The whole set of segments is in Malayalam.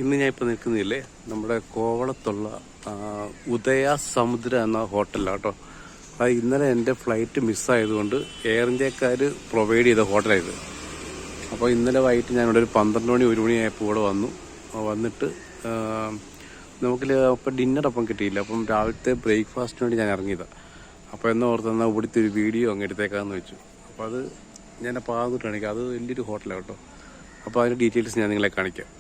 ഇന്ന് ഞാൻ ഇപ്പോൾ നിൽക്കുന്നില്ലേ നമ്മുടെ കോവളത്തുള്ള ഉദയ സമുദ്ര എന്ന ഹോട്ടലാണ് കേട്ടോ. അത് ഇന്നലെ എൻ്റെ ഫ്ലൈറ്റ് മിസ്സായതുകൊണ്ട് എയർ ഇന്ത്യക്കാർ പ്രൊവൈഡ് ചെയ്ത ഹോട്ടലായത്. അപ്പോൾ ഇന്നലെ വൈകിട്ട് ഞാൻ ഇവിടെ ഒരു 12 മണി 1 മണിയായപ്പോൾ ഇവിടെ വന്നിട്ട് നമുക്ക് അപ്പോൾ ഡിന്നർ അപ്പം കിട്ടിയില്ല. അപ്പം രാവിലത്തെ ബ്രേക്ക്ഫാസ്റ്റിന് വേണ്ടി ഞാൻ ഇറങ്ങിയതാണ്. അപ്പോൾ എന്ന് ഓർത്തെന്നാൽ ഇവിടുത്തെ ഒരു വീഡിയോ അങ്ങ് എടുത്തേക്കാമെന്ന് വെച്ചു. അപ്പോൾ അത് ഞാൻ അപ്പോൾ ആദ്യമായിട്ട് കാണിക്കാം. അത് വലിയൊരു ഹോട്ടലാണ് കേട്ടോ. അപ്പോൾ അതിൻ്റെ ഡീറ്റെയിൽസ് ഞാൻ നിങ്ങളെ കാണിക്കാം.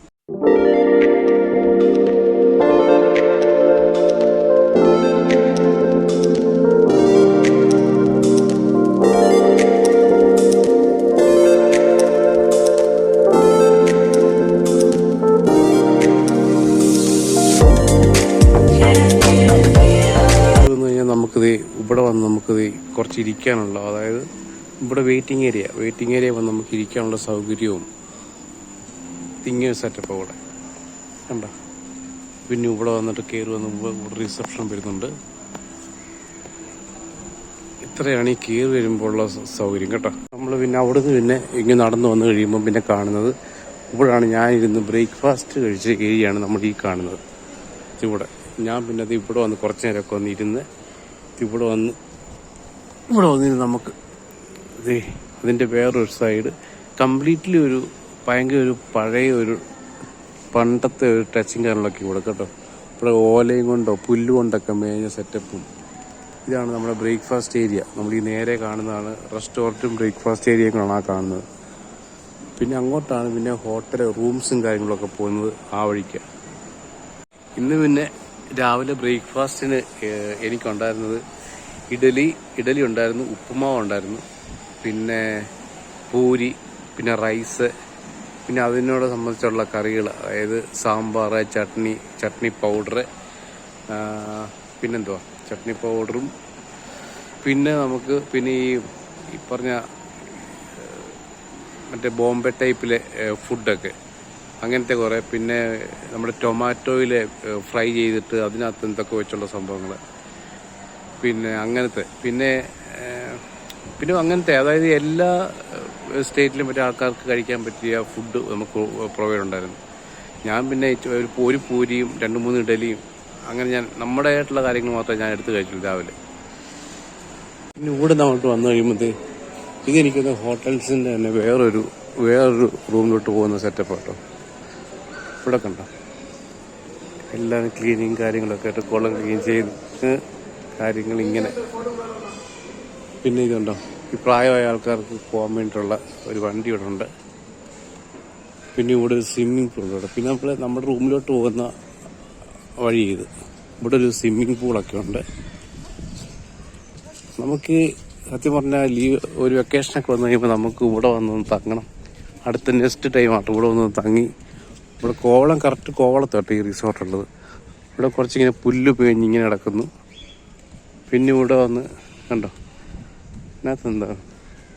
ഇവിടെ വന്ന് നമുക്കിത് കുറച്ച് ഇരിക്കാനുള്ള, അതായത് ഇവിടെ വെയിറ്റിംഗ് ഏരിയ വന്ന് നമുക്ക് ഇരിക്കാനുള്ള സൗകര്യവും ഇങ്ങനെ സെറ്റപ്പ് ഇവിടെ കണ്ട. പിന്നെ ഇവിടെ വന്നിട്ട് കയറി വന്ന് ഇവിടെ റിസപ്ഷൻ വരുന്നുണ്ട്. ഇത്രയാണ് ഈ കയറി വരുമ്പോൾ ഉള്ള സൗകര്യം കേട്ടോ. നമ്മൾ പിന്നെ അവിടുന്ന് പിന്നെ ഇങ്ങനെ നടന്നു വന്ന് കഴിയുമ്പോൾ പിന്നെ കാണുന്നത് ഇവിടെയാണ് ഞാനിരുന്ന് ബ്രേക്ക്ഫാസ്റ്റ് കഴിച്ച ഏരിയയാണ് നമ്മൾ ഈ കാണുന്നത്. ഇവിടെ ഞാൻ പിന്നെ അത് ഇവിടെ വന്ന് കുറച്ച് നേരമൊക്കെ വന്നിരുന്ന് ഇവിടെ വന്നിരുന്ന് നമുക്ക് അതിൻ്റെ വേറൊരു സൈഡ് കംപ്ലീറ്റ്ലി ഒരു ഭയങ്കര ഒരു പഴയ ഒരു പണ്ടത്തെ ഒരു ടച്ചിങ് കാര്യങ്ങളൊക്കെ ഇവിടെ കേട്ടോ. ഇവിടെ ഓലയും കൊണ്ടോ പുല്ലുകൊണ്ടൊക്കെ മേഞ്ഞ സെറ്റപ്പും. ഇതാണ് നമ്മുടെ ബ്രേക്ക്ഫാസ്റ്റ് ഏരിയ. നമ്മൾ ഈ നേരെ കാണുന്നതാണ് റെസ്റ്റോറൻറ്റും ബ്രേക്ക്ഫാസ്റ്റ് ഏരിയകളാണ് ആ കാണുന്നത്. പിന്നെ അങ്ങോട്ടാണ് പിന്നെ ഹോട്ടൽ റൂംസും കാര്യങ്ങളൊക്കെ പോകുന്നത് ആ വഴിക്ക്. ഇന്ന് പിന്നെ രാവിലെ ബ്രേക്ക്ഫാസ്റ്റിന് എനിക്കുണ്ടായിരുന്നത് ഇഡലി ഉണ്ടായിരുന്നു, ഉപ്പുമാവ് ഉണ്ടായിരുന്നു, പിന്നെ പൂരി, പിന്നെ റൈസ്, പിന്നെ അതിനോട് സംബന്ധിച്ചുള്ള കറികൾ, അതായത് സാമ്പാർ, ചട്നി പൗഡർ, പിന്നെന്തുവാ ചട്നി പൗഡറും, പിന്നെ നമുക്ക് പിന്നെ ഈ പറഞ്ഞ മറ്റേ ബോംബെ ടൈപ്പിലെ ഫുഡൊക്കെ അങ്ങനത്തെ കുറേ, പിന്നെ നമ്മുടെ ടൊമാറ്റോയിൽ ഫ്രൈ ചെയ്തിട്ട് അതിനകത്ത് എന്തൊക്കെ വെച്ചുള്ള സംഭവങ്ങൾ, പിന്നെ അങ്ങനത്തെ പിന്നെ അങ്ങനത്തെ, അതായത് എല്ലാ സ്റ്റേറ്റിലും മറ്റേ ആൾക്കാർക്ക് കഴിക്കാൻ പറ്റിയ ഫുഡ് നമുക്ക് പ്രൊവൈഡ് ഉണ്ടായിരുന്നു. ഞാൻ പിന്നെ ഒരു പൂരിയും 2-3 ഇഡലിയും അങ്ങനെ ഞാൻ നമ്മുടെ ആയിട്ടുള്ള കാര്യങ്ങൾ മാത്രമേ ഞാൻ എടുത്ത് കഴിച്ചുള്ളൂ രാവിലെ. പിന്നെ ഇവിടെ നമുക്ക് വന്നു കഴിയുമ്പോൾ ഇതെനിക്കൊന്ന് ഹോട്ടൽസിൻ്റെ തന്നെ വേറൊരു റൂമിലോട്ട് പോകുന്ന സെറ്റപ്പ് കേട്ടോ. ഇവിടെ കണ്ടോ എല്ലാം ക്ലീനിങ് കാര്യങ്ങളൊക്കെ ആയിട്ട് കുളം ക്ലീൻ ചെയ്ത് കാര്യങ്ങൾ ഇങ്ങനെ. പിന്നെ ഇതുണ്ടോ ഈ പ്രായമായ ആൾക്കാർക്ക് പോകാൻ വേണ്ടിയിട്ടുള്ള ഒരു വണ്ടി ഇവിടെ ഉണ്ട്. പിന്നെ ഇവിടെ ഒരു സ്വിമ്മിങ് പൂൾ ഉണ്ട്. പിന്നെ നമ്മുടെ റൂമിലോട്ട് പോകുന്ന വഴി ഇവിടെ ഒരു സ്വിമ്മിങ് പൂളൊക്കെ ഉണ്ട്. നമുക്ക് സത്യം പറഞ്ഞാൽ ഒരു വെക്കേഷനൊക്കെ വന്നു കഴിയുമ്പോൾ നമുക്ക് ഇവിടെ വന്നൊന്ന് തങ്ങണം. അടുത്ത നെക്സ്റ്റ് ടൈമായിട്ട് ഇവിടെ വന്ന് തങ്ങി. ഇവിടെ കറക്റ്റ് കോവളത്തോട്ട് ഈ റിസോർട്ടുള്ളത്. ഇവിടെ കുറച്ചിങ്ങനെ പുല്ല് പിഴിഞ്ഞിങ്ങനെ കിടക്കുന്നു. പിന്നെ ഇവിടെ വന്ന് കണ്ടോ ഇതിനകത്ത് എന്താ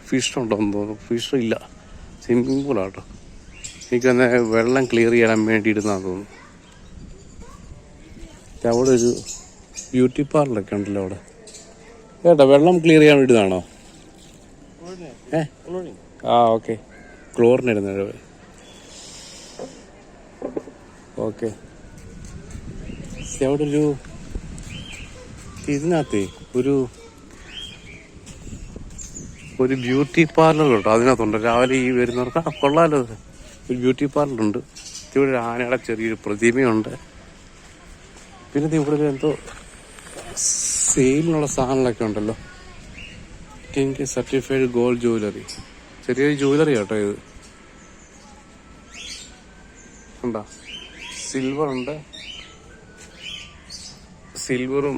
ഫിഷ് ഉണ്ടോയെന്ന് തോന്നുന്നു. ഫിഷ് ഇല്ല, സ്വിമ്മിങ് പൂളാട്ടോ. എനിക്കൊന്ന് വെള്ളം ക്ലിയർ ചെയ്യാൻ വേണ്ടി ഇടുന്നതാന്ന് തോന്നുന്നു. അവിടെ ഒരു ബ്യൂട്ടി പാർലറൊക്കെ ഉണ്ടല്ലോ അവിടെ കേട്ടോ. വെള്ളം ക്ലിയർ ചെയ്യാൻ വേണ്ടിയതാണോ? ഓക്കെ, ക്ലോറിനിടുന്നത്. ഓക്കെ, അവിടെ ഇതിനകത്ത് ഒരു ബ്യൂട്ടി പാർലർ കേട്ടോ. അതിനകത്തുണ്ട് രാവിലെ ഈ വരുന്നവർക്ക് കൊള്ളാലോ. ഒരു ബ്യൂട്ടി പാർലറുണ്ട്. ഇവിടെ ഒരു ആനയുടെ ചെറിയൊരു പ്രതിമയുണ്ട്. പിന്നെ ഇവിടെ എന്തോ സെയിലിനുള്ള സാധനങ്ങളൊക്കെ ഉണ്ടല്ലോ. സർട്ടിഫൈഡ് ഗോൾഡ് ജ്വല്ലറി, ചെറിയൊരു ജ്വല്ലറി കേട്ടോ ഇത്. ഉണ്ടോ സിൽവറുണ്ട്, സിൽവറും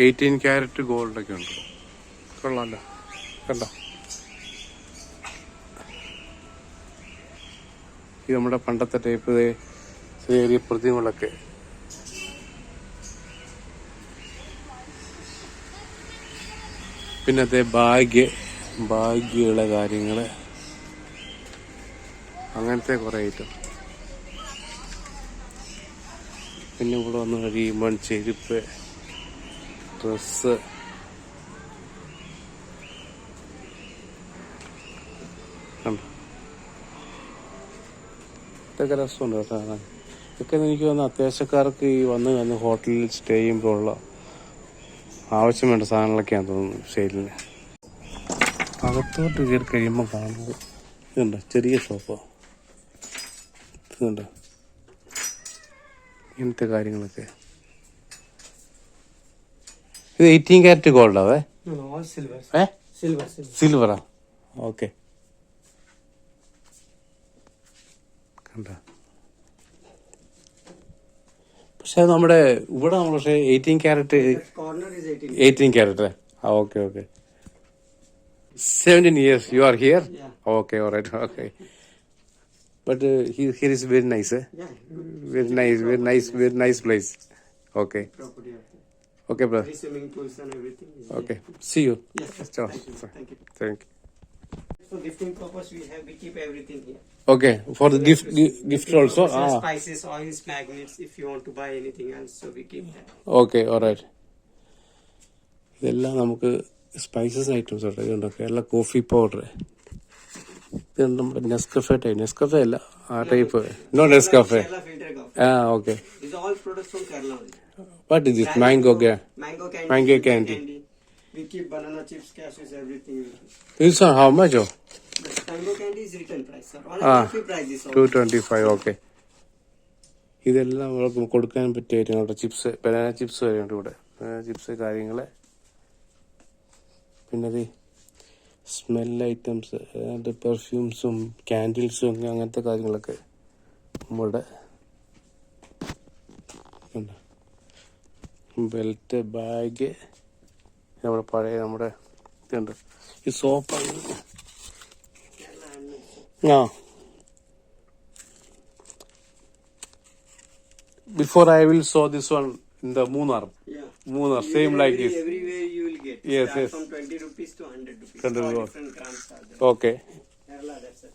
18 ക്യാരറ്റ് ഗോൾഡൊക്കെ ഉണ്ട്. കൊള്ളാമല്ലോ കണ്ടോ. ഇത് നമ്മുടെ പണ്ടത്തെ ടൈപ്പ് ചെറിയ പ്രതിമകളൊക്കെ. പിന്നത്തെ ബാഗുകളെ കാര്യങ്ങൾ അങ്ങനത്തെ കുറേ ഐറ്റം. പിന്നെ ഇവിടെ വന്ന് കഴിയുമ്പോൾ ചെരുപ്പ്, ഡ്രസ്സ്, കണ്ടോ ഇതൊക്കെ രസമുണ്ട് കാണാൻ. ഇതൊക്കെ എനിക്ക് തോന്നുന്നു അത്യാവശ്യക്കാർക്ക് ഈ വന്ന് ഹോട്ടലിൽ സ്റ്റേ ചെയ്യുമ്പോൾ ഉള്ള ആവശ്യം വേണ്ട സാധനങ്ങളൊക്കെയാണെന്ന് തോന്നുന്നു സെയിലിന്. അകത്തോട്ട് കയറി കഴിയുമ്പോൾ കാണുന്നത് ഇതുണ്ടോ, ചെറിയ ഷോപ്പോ, ഇതുണ്ടോ ഇങ്ങനത്തെ കാര്യങ്ങളൊക്കെ. ഇത് 18 കാരറ്റ് ഗോൾഡാവേ? സിൽവറാ? ഓക്കെ. കണ്ട, പക്ഷെ നമ്മുടെ ഇവിടെ നമ്മൾ പക്ഷേ 18 carrot 18 carrot. Okay okay. 17 years you are here? Okay, all right, okay. But here is very nice, eh? Very nice place. Okay. Okay, brother. Swimming pools and everything. Okay. See you. Yes, sir. Ciao. Thank you. Thank you. For gifting purpose, we keep everything here. Okay, for the gift also. Spices, oils, magnets. If you want to buy anything else, so we keep that. Okay, all right. ഇതെല്ലാം നമുക്ക് സ്പൈസസ് ഐറ്റംസ് ഉണ്ട്. ഇതുണ്ട് കേരള കോഫി പൗഡർ. ഇതുണ്ട് നമ്മുടെ നെസ്കഫെ ടൈപ്പ്. നെസ്കഫെ അല്ല, ആ type. No Nescafe. Okay. All products from Kerala. What is this? Mango candy. We keep banana chips, cashews, everything. This one how much? Oh? Mango candy is written price, sir. On a coffee price is 225. Okay. ഇതെല്ലാം നമുക്ക് കൊടുക്കാൻ പറ്റിയ ഐറ്റങ്ങളുടെ ചിപ്സ്, ബനാന ചിപ്സ് വരെയുണ്ട് ഇവിടെ. ബനാന ചിപ്സ് കാര്യങ്ങള്. പിന്നെ സ്മെൽ ഐറ്റംസ്, പെർഫ്യൂംസും കാൻഡിൽസും അങ്ങനത്തെ കാര്യങ്ങളൊക്കെ ഇവിടെ ഉണ്ട്. ബെൽറ്റ്, ബാഗ്, നമ്മുടെ പഴയ നമ്മുടെ ഇതുണ്ട്. ഈ soap before I will so this one in the Munnar. Same like this. Everywhere you will get. Yes. From 20 rupees to 100 rupees. 100 All rupees. different grams are there. Okay. Kerala, that's it.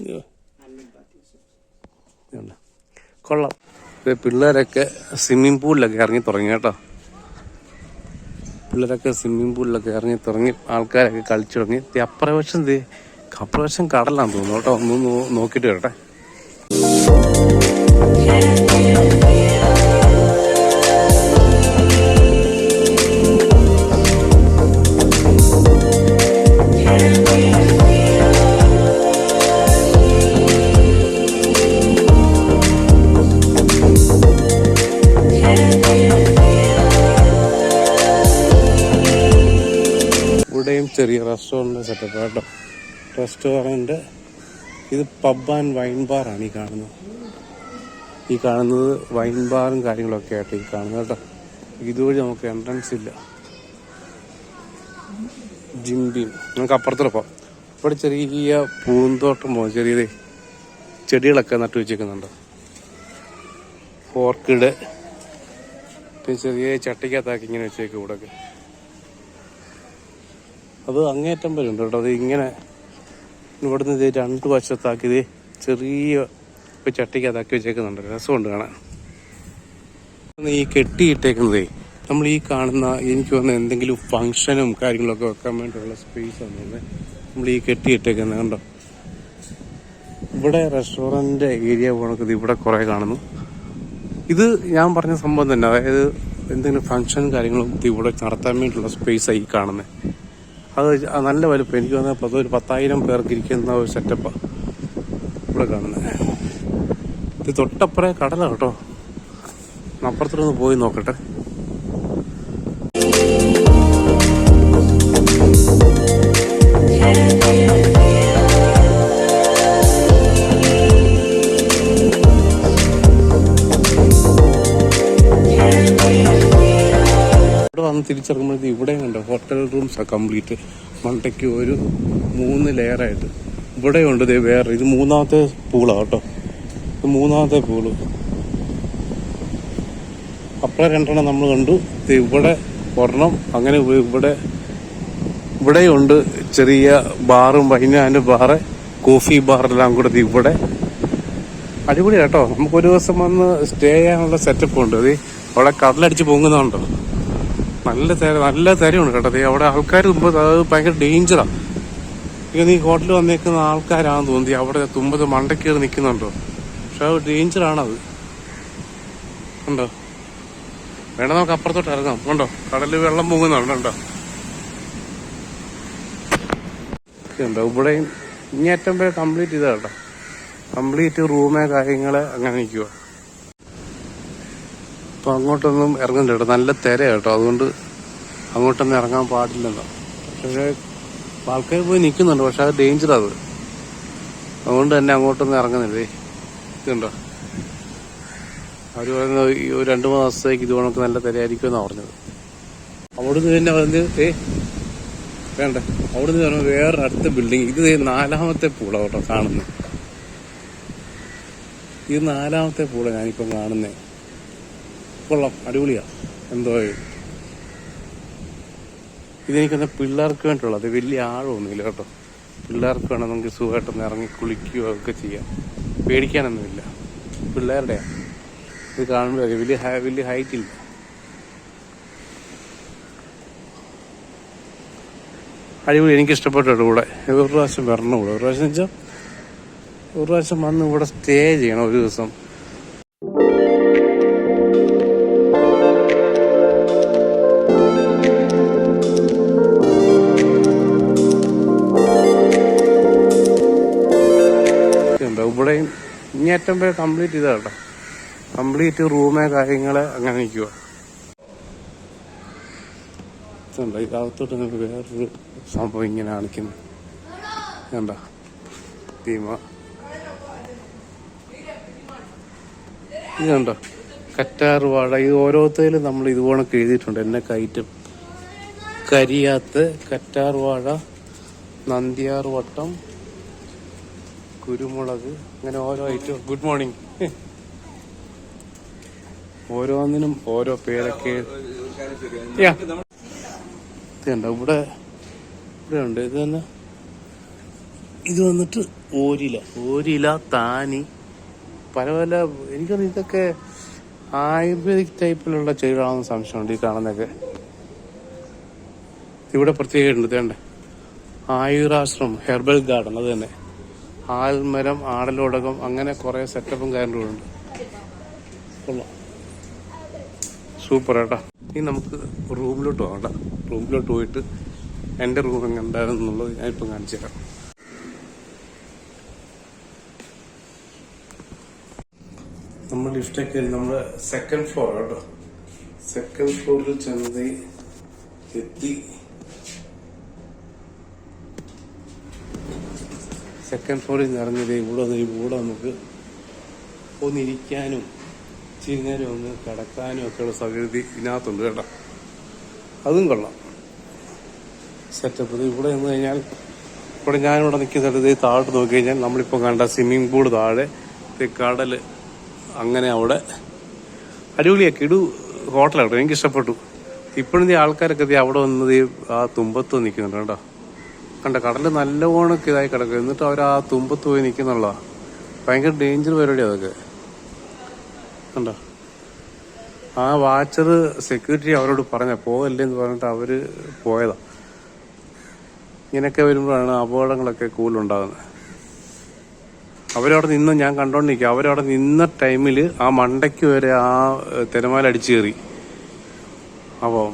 Yeah. Handmade bathing soaps. കൊള്ളാം. പിള്ളേരൊക്കെ സ്വിമ്മിംഗ് പൂളിലൊക്കെ ഇറങ്ങി തുടങ്ങി കേട്ടോ. പിള്ളേരൊക്കെ സ്വിമ്മിംഗ് പൂളിലൊക്കെ ഇറങ്ങി തുടങ്ങി, ആൾക്കാരൊക്കെ കളിച്ചു തുടങ്ങി. അപ്രവേശം കടലാന്ന് തോന്നുന്നു കേട്ടോ. ഒന്ന് നോക്കിയിട്ട് വരട്ടെ. ഇവിടെയും ചെറിയ റെസ്റ്റോറൻറ്റ് സെറ്റപ്പ് കേട്ടോ. റെസ്റ്റോറൻറ്റ്. ഇത് പബ് ആൻഡ് വൈൻ ബാറാണ് ഈ കാണുന്നത് വൈൻ ബാറും കാര്യങ്ങളൊക്കെ ആയിട്ട് ഈ കാണുന്നത് കേട്ടോ. ഇതുവഴി നമുക്ക് എൻട്രൻസ് ഇല്ല. ജിംബിയും നമുക്ക് അപ്പുറത്തോടൊപ്പം ഇവിടെ ചെറിയ പൂന്തോട്ടം പോകും. ചെറിയ ചെടികളൊക്കെ നട്ടു വെച്ചേക്കുന്നുണ്ട്. ഓർക്കിഡ് പിന്നെ ചെറിയ ചട്ടിക്കകത്താക്കി ഇങ്ങനെ വെച്ചേക്കും ഇവിടെയൊക്കെ. അത് അങ്ങേറ്റം വരെ ഉണ്ട് കേട്ടോ. അത് ഇങ്ങനെ ഇവിടുന്ന് ഇത് 2 വശത്താക്കി ഇത് ചെറിയ ചട്ടിക്കകത്താക്കി വെച്ചേക്കുന്നുണ്ട്. രസമുണ്ട് കാണാൻ. ഈ കെട്ടിയിട്ടേക്കുന്നതേ നമ്മൾ ഈ കാണുന്ന, എനിക്ക് വന്ന എന്തെങ്കിലും ഫങ്ഷനും കാര്യങ്ങളൊക്കെ വെക്കാൻ വേണ്ടിയുള്ള സ്പേസ് ആണ് നമ്മൾ ഈ കെട്ടിയിട്ടേക്കുന്നത് കണ്ടോ. ഇവിടെ റെസ്റ്റോറൻറ്റ് ഏരിയ പോണത് ഇവിടെ കുറേ കാണുന്നു. ഇത് ഞാൻ പറഞ്ഞ സംഭവം തന്നെ, അതായത് എന്തെങ്കിലും ഫങ്ഷനും കാര്യങ്ങളും ഇവിടെ നടത്താൻ വേണ്ടിയുള്ള സ്പേസാണ് ഈ കാണുന്നത്. അത് നല്ല വലുപ്പം. എനിക്ക് തോന്നുന്നത് ഒരു 10,000 പേർക്ക് ഇരിക്കുന്ന ഒരു സെറ്റപ്പാണ് ഇവിടെ കാണുന്നത്. ഇത് തൊട്ടപ്പുറേ കടലാണ് കേട്ടോ. അപ്പുറത്തൊന്ന് പോയി നോക്കട്ടെ. ഇവിടെ വന്ന് തിരിച്ചിറങ്ങുമ്പോഴത്തേക്ക് ഇവിടെയും കണ്ടോ ഹോട്ടൽ റൂംസാണ് കംപ്ലീറ്റ്. മണ്ടയ്ക്ക് ഒരു 3 ലെയറായിട്ട് ഇവിടെയുണ്ട്. വേറെ ഇത് 3ാമത്തെ പൂളാണ് കേട്ടോ. ഇത് 3ാമത്തെ പൂള്. അപ്പുറം 2 നമ്മൾ കണ്ടു. ഇവിടെ ഒരെണ്ണം. അങ്ങനെ ഇവിടെയുണ്ട് ചെറിയ ബാറും വൈനാൻ്റെ ബാറ്, കോഫി ബാറെല്ലാം കൂടെ ഇവിടെ. അടിപൊളി കേട്ടോ. നമുക്കൊരു ദിവസം വന്ന് സ്റ്റേ ചെയ്യാനുള്ള സെറ്റപ്പ് ഉണ്ട്. അത് അവിടെ കടലടിച്ച് പൊങ്ങുന്നുണ്ടോ. നല്ല തിരയുണ്ട് കേട്ടോ. അവിടെ ആൾക്കാർ തുമ്പത് അത് ഭയങ്കര ഡേഞ്ചറാണ്. ഇങ്ങനെ ഈ ഹോട്ടലിൽ വന്നേക്കുന്ന ആൾക്കാരാണെന്ന് തോന്നി അവിടെ തുമ്പത് മണ്ടക്കേറി നിൽക്കുന്നുണ്ടോ. പക്ഷെ അത് ഡേഞ്ചറാണത്. ഉണ്ടോ? വേണം നമുക്ക് അപ്പുറത്തോട്ട് ഇറങ്ങാം. ഉണ്ടോ? കടലിൽ വെള്ളം പൊങ്ങുന്നുണ്ട്. ഉണ്ടോ? ഉണ്ടോ? ഇവിടെയും ഇങ്ങേറ്റം പേര് കംപ്ലീറ്റ് ചെയ്താ കേട്ടോ. കംപ്ലീറ്റ് റൂമേ കാര്യങ്ങള് അങ്ങനെ നിൽക്കുക. അപ്പൊ അങ്ങോട്ടൊന്നും ഇറങ്ങുന്നില്ല കേട്ടോ. നല്ല തിര കേട്ടോ. അതുകൊണ്ട് അങ്ങോട്ടൊന്നും ഇറങ്ങാൻ പാടില്ലെന്നോ. പക്ഷേ ആൾക്കാർ പോയി നിൽക്കുന്നുണ്ട്. പക്ഷെ അത് ഡേഞ്ചർ അത്. അതുകൊണ്ട് തന്നെ അങ്ങോട്ടൊന്നും ഇറങ്ങുന്നില്ലേ. ഇതുണ്ടോ? അവർ പറയുന്നത് ഈ 2-3 ദിവസത്തേക്ക് ഇത് കണക്ക് നല്ല തിരയായിരിക്കും എന്നാണ് പറഞ്ഞത്. അവിടുന്ന് തന്നെ പറഞ്ഞത് വേണ്ട. അവിടുന്ന് പറഞ്ഞാൽ വേറെ അടുത്ത ബിൽഡിങ്. ഇത് 4ാമത്തെ പൂള കേട്ടോ കാണുന്നത്. ഇത് 4ാമത്തെ പൂള ഞാനിപ്പം കാണുന്നേ. കൊള്ളാം, അടിപൊളിയാ. എന്തോ ഇതെനിക്കൊന്ന് പിള്ളേർക്ക് വേണ്ടിയുള്ളത്. വലിയ ആഴമൊന്നുമില്ല കേട്ടോ. പിള്ളേർക്ക് വേണം നമുക്ക് സുഖമായിട്ടൊന്ന് ഇറങ്ങി കുളിക്കുകയോ ഒക്കെ ചെയ്യാം. പേടിക്കാനൊന്നുമില്ല. പിള്ളേരുടെയാ ഇത് കാണുമ്പോൾ. വലിയ ഹൈറ്റ് ഇല്ല. അടിപൊളി. എനിക്കിഷ്ടപ്പെട്ടു കേട്ടോ. ഇവിടെ ഒരു പ്രാവശ്യം വരണം. ഇവിടെ ഒരു പ്രാവശ്യം വെച്ചാൽ ഒരു പ്രാവശ്യം വന്ന് ഇവിടെ സ്റ്റേ ചെയ്യണം ഒരു ദിവസം. ഇവിടെയും ഇങ്ങേറ്റം പേര് കംപ്ലീറ്റ് ചെയ്താ കേട്ടോ. കംപ്ലീറ്റ് റൂമേ കാര്യങ്ങള് അങ്ങനെ നിൽക്കുക. ഇതകത്തോട്ട് വേറൊരു സംഭവം ഇങ്ങനെ കാണിക്കുന്നു. കണ്ടോ? ഭീമ. ഇത് കണ്ടോ? കറ്റാർവാഴ. ഇത് ഓരോരുത്തരും നമ്മൾ ഇതുപോലൊക്കെ എഴുതിയിട്ടുണ്ട്. എന്നെ കയറ്റും. കരിയാത്ത്, കറ്റാർവാഴ, നന്ദ്യാർവട്ടം, കുരുമുളക്, അങ്ങനെ ഓരോ ഐറ്റം. Good morning. ഓരോന്നിനും ഓരോ പേരൊക്കെ. ഇതുണ്ടോ? ഇവിടെ ഉണ്ട്. ഇത് തന്നെ. ഇത് വന്നിട്ട് ഓരില, താനി, പല പല. എനിക്കറിയാം ഇതൊക്കെ ആയുർവേദിക് ടൈപ്പിലുള്ള ചെടികളാണെന്ന് സംശയമുണ്ട്. ഈ കാണുന്നതൊക്കെ ഇവിടെ പ്രത്യേകമുണ്ട്. ഇതേണ്ട ആയുരാശ്രമം ഹെർബൽ ഗാർഡൻ. അത് തന്നെ. ആൽമരം, ആടലോടകം, അങ്ങനെ കുറെ സെറ്റപ്പും കാര്യങ്ങളുണ്ട്. കൊള്ളാം, സൂപ്പർ കേട്ടോ. ഇനി നമുക്ക് റൂമിലോട്ട് പോകാം കേട്ടോ. റൂമിലോട്ട് പോയിട്ട് എൻ്റെ റൂം എങ്ങനെ ഉണ്ടായിരുന്നു എന്നുള്ളത് ഞാനിപ്പം കാണിച്ചു തരാം. നമ്മൾ ലിഫ്റ്റൊക്കെ നമ്മൾ സെക്കൻഡ് ഫ്ലോർ കേട്ടോ. സെക്കൻഡ് ഫ്ലോറിൽ ചെന്നത് എത്തി. സെക്കൻഡ് ഫ്ലോറിൽ നിന്ന് ഇറങ്ങിയത് ഇവിടെ നമുക്ക് ഒന്നിരിക്കാനും ചിങ്ങനും ഒന്ന് കിടക്കാനും ഒക്കെയുള്ള സൗകര്യം ഇതിനകത്തുണ്ട് കേട്ടോ. അതും കൊള്ളാം സെറ്റപ്പ്. ഇവിടെ നിന്ന് കഴിഞ്ഞാൽ ഇവിടെ ഞാനിവിടെ നിൽക്കുന്നിടത്ത് താഴോട്ട് നോക്കി കഴിഞ്ഞാൽ നമ്മളിപ്പോൾ കണ്ട സ്വിമ്മിംഗ് പൂൾ, താഴെ കടൽ, അങ്ങനെ അവിടെ അടിപൊളിയാക്കി. ഹോട്ടലാട്ടോ. എനിക്കിഷ്ടപ്പെട്ടു. ഇപ്പോഴും ആൾക്കാരൊക്കെ അവിടെ വന്നത് ആ തുമ്പത്ത് നിൽക്കുന്നുണ്ട് കേട്ടോ. കണ്ട കടല് നല്ലവണ്ണമൊക്കെ ഇതായി കിടക്കുക. എന്നിട്ട് അവർ ആ തുമ്പത്ത് പോയി നിൽക്കുന്നുള്ള ഭയങ്കര ഡേഞ്ചർ പരിപാടി അതൊക്കെ. കണ്ടോ? ആ വാച്ചർ സെക്യൂരിറ്റി അവരോട് പോകല്ലേ എന്ന് പറഞ്ഞിട്ട് അവര് പോയതാ. ഇങ്ങനെയൊക്കെ വരുമ്പോഴാണ് അപകടങ്ങളൊക്കെ കൂടുതലുണ്ടാകുന്നത്. അവരവിടെ നിന്ന് ഞാൻ കണ്ടോണ്ടിരിക്കുക. അവരവിടെ നിന്ന ടൈമില് ആ മണ്ടയ്ക്ക് വരെ ആ തിരമാല അടിച്ചു കയറി. അപ്പോൾ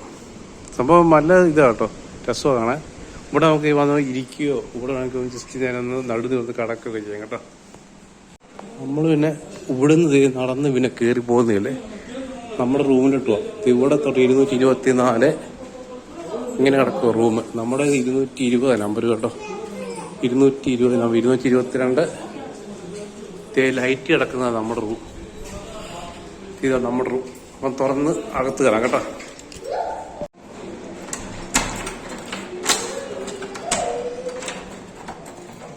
സംഭവം നല്ല ഇതാ കേട്ടോ. രസമാണ് കാണാൻ. ഇവിടെ നമുക്ക് വന്ന് ഇരിക്കുകയോ ഇവിടെ നമുക്ക് ജസ്റ്റ് ഞാനൊന്ന് നടുന്ന് വന്ന് കിടക്കുകയൊക്കെ ചെയ്യാം കേട്ടോ. നമ്മൾ പിന്നെ ഇവിടുന്ന് നടന്ന് പിന്നെ കയറി പോകുന്നില്ലേ നമ്മുടെ റൂമിലിട്ട് പോവാം. ഇവിടെ തൊട്ട് 224 ഇങ്ങനെ കിടക്കുക റൂം. നമ്മുടെ 220 നമ്പർ കേട്ടോ. 220 നമ്പർ 222 ലൈറ്റ് കിടക്കുന്നതാണ് നമ്മുടെ റൂം. ഇതാ നമ്മുടെ റൂം. അപ്പം തുറന്ന് അകത്ത് കയറാം കേട്ടോ.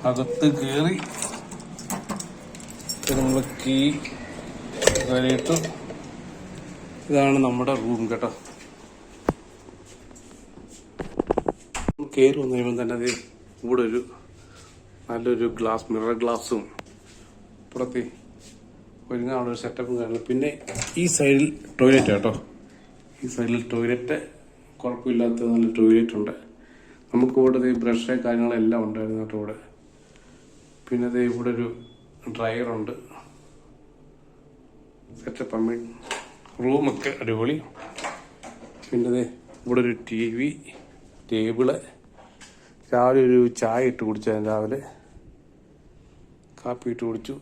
അകത്ത് കയറി നമ്മൾ കീ കയറിയിട്ട് ഇതാണ് നമ്മുടെ റൂം കേട്ടോ. കയറി വന്നു കഴിയുമ്പോൾ തന്നെ അത് ഇവിടെ ഒരു നല്ലൊരു മിറർ ഗ്ലാസും പുറത്ത് ഒരുങ്ങാനുള്ള ഒരു സെറ്റപ്പും കാണുന്നു. പിന്നെ ഈ സൈഡിൽ ടോയ്ലറ്റ് കേട്ടോ. ഈ സൈഡിൽ ടോയ്ലറ്റ് കുഴപ്പമില്ലാത്ത നല്ല ടോയ്ലറ്റ് ഉണ്ട്. നമുക്ക് ഇവിടെ ബ്രഷ് കാര്യങ്ങളെല്ലാം ഉണ്ടായിരുന്നു കേട്ടോ ഇവിടെ. പിന്നെ ഇവിടെ ഒരു ഡ്രയറുണ്ട്. സെറ്റപ്പ്. റൂമൊക്കെ അടിപൊളി. പിന്നെ ദേ ഇവിടെ ഒരു ടി വി, ടേബിള്. രാവിലെ ഒരു ചായ ഇട്ട് കുടിച്ചാൽ രാവിലെ കാപ്പി ഇട്ട് കുടിച്ചു.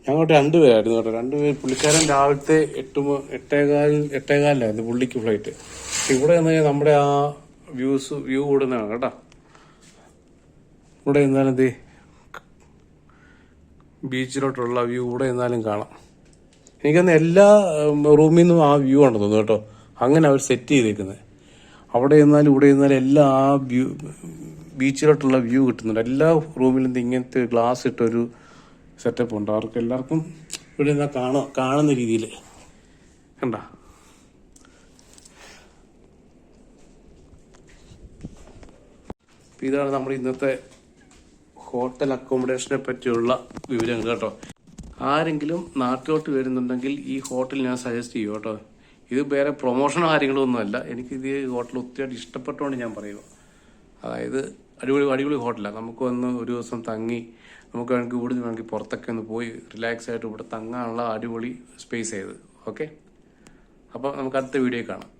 ഞങ്ങോട്ട് 2 പേരായിരുന്നു കേട്ടോ. 2 പേര്. പുള്ളിക്കാരൻ രാവിലത്തെ 8:15 പുള്ളിക്ക് ഫ്ലൈറ്റ്. ഇവിടെ നിന്ന് നമ്മുടെ ആ വ്യൂ കൂടുന്നതാണ് കേട്ടോ. ഇവിടെ നിന്നാലും എന്തേ ബീച്ചിലോട്ടുള്ള വ്യൂ ഇവിടെ നിന്നാലും കാണാം. എനിക്കൊന്ന് എല്ലാ റൂമിൽ നിന്നും ആ വ്യൂ ഉണ്ടെന്ന് തോന്നുന്നു കേട്ടോ. അങ്ങനെ അവർ സെറ്റ് ചെയ്തേക്കുന്നത്. അവിടെ നിന്നാലും ഇവിടെ നിന്നാലും എല്ലാം ആ വ്യൂ ബീച്ചിലോട്ടുള്ള വ്യൂ കിട്ടുന്നുണ്ട്. എല്ലാ റൂമിലും ഇങ്ങനത്തെ ഗ്ലാസ് ഇട്ടൊരു സെറ്റപ്പ് ഉണ്ട്. അവർക്ക് എല്ലാവർക്കും ഇവിടെ നിന്നാ കാണുന്ന രീതിയിൽ കണ്ട. ഇതാണ് നമ്മുടെ ഇന്നത്തെ ഹോട്ടൽ അക്കോമഡേഷനെ പറ്റിയുള്ള വിവരങ്ങൾ കേട്ടോ. ആരെങ്കിലും നാട്ടിലോട്ട് വരുന്നുണ്ടെങ്കിൽ ഈ ഹോട്ടൽ ഞാൻ സജസ്റ്റ് ചെയ്യും കേട്ടോ. ഇത് വേറെ പ്രൊമോഷനോ കാര്യങ്ങളോ ഒന്നുമല്ല. എനിക്കിത് ഹോട്ടൽ ഒത്തിരി ഇഷ്ടപ്പെട്ടുകൊണ്ട് ഞാൻ പറയുക. അതായത് അടിപൊളി ഹോട്ടലാണ്. നമുക്ക് വന്ന് ഒരു ദിവസം തങ്ങി നമുക്ക് വേണമെങ്കിൽ ഇവിടെ വേണമെങ്കിൽ പുറത്തൊക്കെ ഒന്ന് പോയി റിലാക്സ് ആയിട്ട് ഇവിടെ തങ്ങാനുള്ള അടിപൊളി സ്പേസ് ആയത്. ഓക്കെ, അപ്പോൾ നമുക്ക് അടുത്ത വീഡിയോ കാണാം.